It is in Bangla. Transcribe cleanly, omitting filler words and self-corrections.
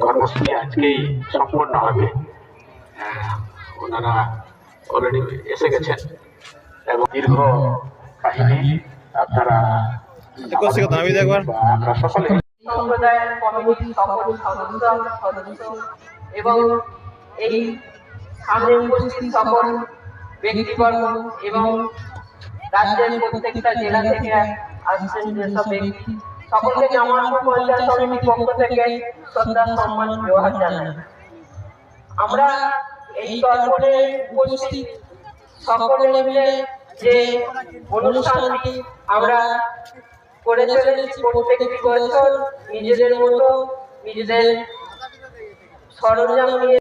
কর্মসূচি আজকেই সম্পূর্ণ হবে। ওনারা অলরেডি এসে গেছেন এবং দীর্ঘ কাহিনী আপনারা আমরা সকলে সম্প্রদায়ের কমিটির সকল সদস্য এবং এই সামনে উপস্থিত সকল ব্যক্তিবর্গ এবং রাজ্যের প্রত্যেকটা জেলা থেকে আসছেন যেসব ব্যক্তি, সকলকে জামালপুর পঞ্চায়েত সমিতির পক্ষ থেকে শ্রদ্ধা সম্মান জোহার জানাই। আমরা এই তর্পণে উপস্থিত সকলে মিলে যে অনুষ্ঠানটি আমরা করে চলেছি প্রত্যেকটি বছর নিজেদের মতো নিজেদের সরঞ্জাম নিয়ে